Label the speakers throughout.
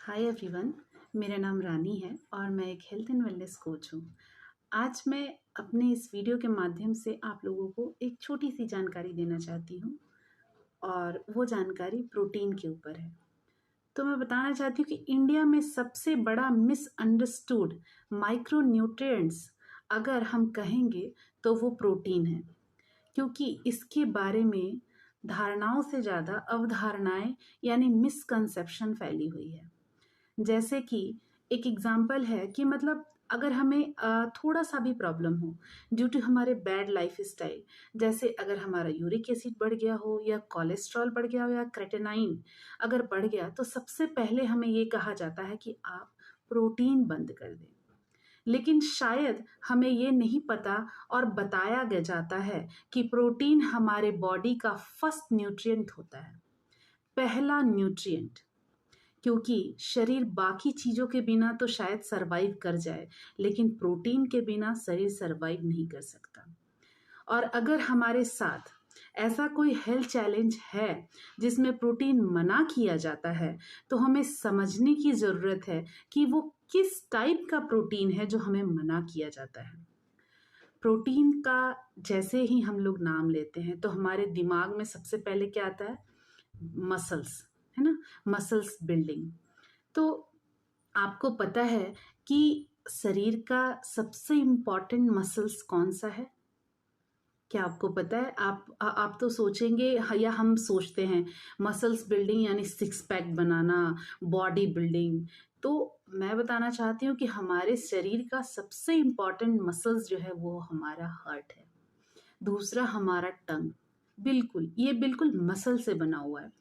Speaker 1: Hi everyone, मेरा नाम रानी है और मैं एक हेल्थ एंड वेलनेस कोच हूँ। आज मैं अपने इस वीडियो के माध्यम से आप लोगों को एक छोटी सी जानकारी देना चाहती हूँ और वो जानकारी प्रोटीन के ऊपर है। तो मैं बताना चाहती हूँ कि इंडिया में सबसे बड़ा मिसअंडरस्टूड माइक्रो न्यूट्रिएंट्स अगर हम कहेंगे तो वो प्रोटीन है, क्योंकि इसके बारे में धारणाओं से ज़्यादा अवधारणाएं यानी मिसकंसेप्शन फैली हुई है। जैसे कि एक एग्जाम्पल है कि मतलब अगर हमें थोड़ा सा भी प्रॉब्लम हो ड्यू टू हमारे बैड लाइफ स्टाइल, जैसे अगर हमारा यूरिक एसिड बढ़ गया हो या कोलेस्ट्रॉल बढ़ गया हो या क्रेटिनाइन अगर बढ़ गया, तो सबसे पहले हमें ये कहा जाता है कि आप प्रोटीन बंद कर दें। लेकिन शायद हमें ये नहीं पता और बताया गया जाता है कि प्रोटीन हमारे बॉडी का फर्स्ट न्यूट्रिएंट होता है, पहला न्यूट्रिएंट। क्योंकि शरीर बाकी चीज़ों के बिना तो शायद सरवाइव कर जाए, लेकिन प्रोटीन के बिना शरीर सरवाइव नहीं कर सकता। और अगर हमारे साथ ऐसा कोई हेल्थ चैलेंज है जिसमें प्रोटीन मना किया जाता है, तो हमें समझने की ज़रूरत है कि वो किस टाइप का प्रोटीन है जो हमें मना किया जाता है। प्रोटीन का जैसे ही हम लोग नाम लेते हैं तो हमारे दिमाग में सबसे पहले क्या आता है? मसल्स, है ना? Muscles building. तो आपको पता है कि शरीर का सबसे इम्पॉर्टेंट मसल्स कौन सा है? क्या आपको पता है? आप तो सोचेंगे या हम सोचते हैं मसल्स बिल्डिंग यानी सिक्स पैक बनाना, बॉडी बिल्डिंग। तो मैं बताना चाहती हूँ कि हमारे शरीर का सबसे इम्पॉर्टेंट मसल्स जो है वो हमारा हार्ट है, दूसरा हमारा टंग। बिल्कुल, ये बिल्कुल मसल से बना हुआ है।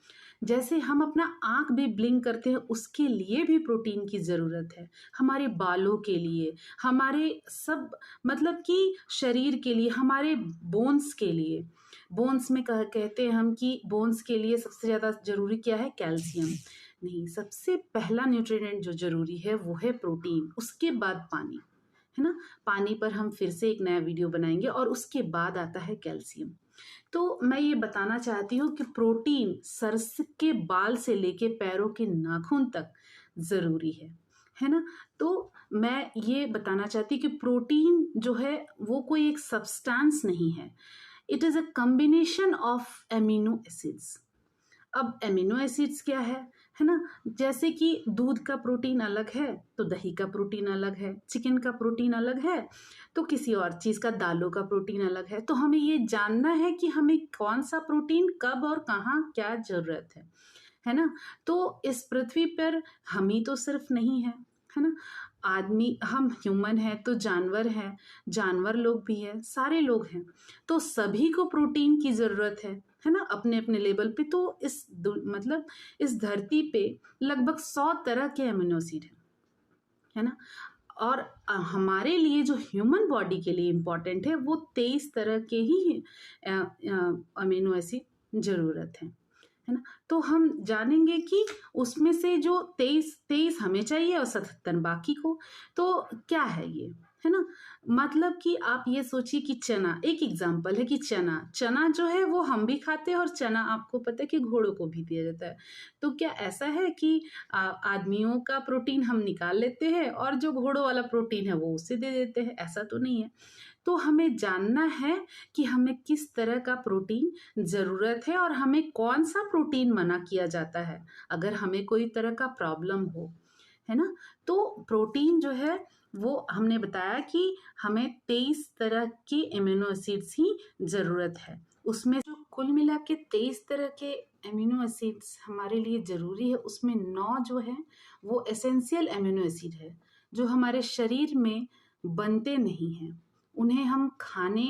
Speaker 1: जैसे हम अपना आँख भी ब्लिंक करते हैं, उसके लिए भी प्रोटीन की ज़रूरत है। हमारे बालों के लिए, हमारे सब मतलब कि शरीर के लिए, हमारे बोन्स के लिए। बोन्स में कहते हैं हम कि बोन्स के लिए सबसे ज़्यादा ज़रूरी क्या है? कैल्शियम। नहीं, सबसे पहला न्यूट्रिएंट जो ज़रूरी है वो है प्रोटीन, उसके बाद पानी, है ना? पानी पर हम फिर से एक नया वीडियो बनाएंगे और उसके बाद आता है कैल्शियम। तो मैं ये बताना चाहती हूँ कि प्रोटीन सर के बाल से लेके पैरों के नाखून तक ज़रूरी है ना? तो मैं ये बताना चाहती हूँ कि प्रोटीन जो है वो कोई एक सब्सटेंस नहीं है, it is a combination of amino acids. अब एमिनो एसिड्स क्या है ना? जैसे कि दूध का प्रोटीन अलग है तो दही का प्रोटीन अलग है, चिकन का प्रोटीन अलग है तो किसी और चीज़ का, दालों का प्रोटीन अलग है। तो हमें ये जानना है कि हमें कौन सा प्रोटीन कब और कहाँ क्या ज़रूरत है ना? तो इस पृथ्वी पर हम ही तो सिर्फ नहीं है ना? आदमी, हम ह्यूमन हैं तो जानवर हैं, जानवर लोग भी हैं, सारे लोग हैं। तो सभी को प्रोटीन की ज़रूरत है ना? अपने अपने लेवल पे। तो मतलब इस धरती पे लगभग 100 तरह के अमीनो एसिड है ना? और हमारे लिए जो ह्यूमन बॉडी के लिए इम्पॉर्टेंट है वो 23 तरह के ही अमीनो एसिड ज़रूरत है ना? तो हम जानेंगे कि उसमें से जो 23 हमें चाहिए और 77 बाकी को। तो क्या है ये, है ना? मतलब कि आप ये सोचिए कि चना, एक एग्जाम्पल है कि चना जो है वो हम भी खाते हैं और चना आपको पता है कि घोड़ों को भी दिया जाता है। तो क्या ऐसा है कि आदमियों का प्रोटीन हम निकाल लेते हैं और जो घोड़ों वाला प्रोटीन है वो उसे दे देते हैं? ऐसा तो नहीं है। तो हमें जानना है कि हमें किस तरह का प्रोटीन ज़रूरत है और हमें कौन सा प्रोटीन मना किया जाता है अगर हमें कोई तरह का प्रॉब्लम हो, है ना? तो प्रोटीन जो है वो हमने बताया कि हमें 23 तरह के एमिनो एसिड्स ही ज़रूरत है। उसमें जो कुल मिला के 23 तरह के एमिनो एसिड्स हमारे लिए ज़रूरी है, उसमें 9 जो है वो एसेंशियल एमिनो एसिड है जो हमारे शरीर में बनते नहीं हैं, उन्हें हम खाने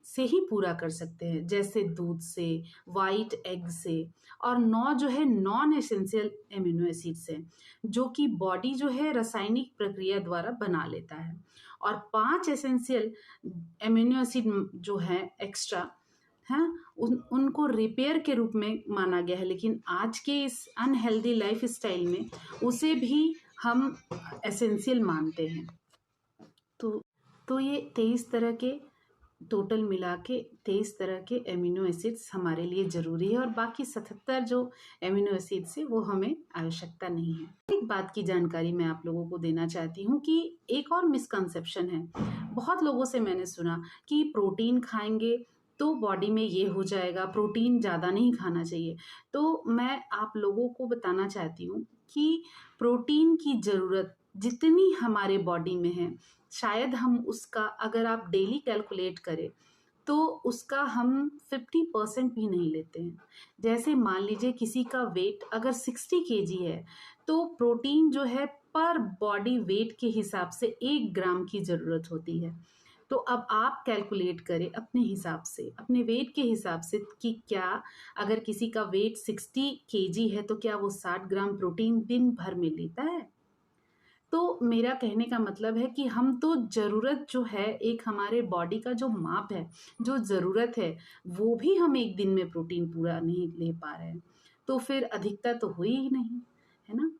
Speaker 1: से ही पूरा कर सकते हैं, जैसे दूध से, वाइट एग से। और 9 जो है नॉन एसेंशियल एमिनो एसिड्स हैं जो कि बॉडी जो है रासायनिक प्रक्रिया द्वारा बना लेता है। और 5 एसेंशियल एमिनो एसिड जो है एक्स्ट्रा हैं, उनको रिपेयर के रूप में माना गया है, लेकिन आज के इस अनहेल्दी लाइफ स्टाइल में उसे भी हम एसेंशियल मानते हैं। तो ये 23 तरह के टोटल मिला के 23 तरह के एमिनो एसिड्स हमारे लिए ज़रूरी है और बाकी 77 जो एमिनो एसिड्स है वो हमें आवश्यकता नहीं है। एक बात की जानकारी मैं आप लोगों को देना चाहती हूँ कि एक और मिसकंसेप्शन है। बहुत लोगों से मैंने सुना कि प्रोटीन खाएंगे तो बॉडी में ये हो जाएगा, प्रोटीन ज़्यादा नहीं खाना चाहिए। तो मैं आप लोगों को बताना चाहती हूँ कि प्रोटीन की ज़रूरत जितनी हमारे बॉडी में है, शायद हम उसका अगर आप डेली कैलकुलेट करें तो उसका हम 50% भी नहीं लेते हैं। जैसे मान लीजिए किसी का वेट अगर 60 केजी है तो प्रोटीन जो है पर बॉडी वेट के हिसाब से 1 ग्राम की ज़रूरत होती है। तो अब आप कैलकुलेट करें अपने हिसाब से, अपने वेट के हिसाब से कि क्या अगर किसी का वेट 60 केजी है तो क्या वो 60 ग्राम प्रोटीन दिन भर में लेता है? तो मेरा कहने का मतलब है कि हम तो ज़रूरत जो है एक हमारे बॉडी का जो माप है, जो ज़रूरत है, वो भी हम एक दिन में प्रोटीन पूरा नहीं ले पा रहे हैं। तो फिर अधिकता तो हुई ही नहीं, है ना?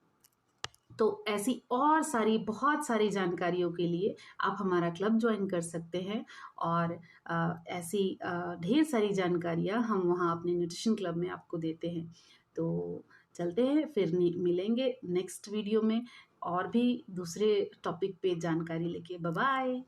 Speaker 1: तो ऐसी और सारी बहुत सारी जानकारियों के लिए आप हमारा क्लब ज्वाइन कर सकते हैं और ऐसी ढेर सारी जानकारियाँ हम वहाँ अपने न्यूट्रिशन क्लब में आपको देते हैं। तो चलते हैं फिर मिलेंगे नेक्स्ट वीडियो में और भी दूसरे टॉपिक पे जानकारी लेके। Bye bye.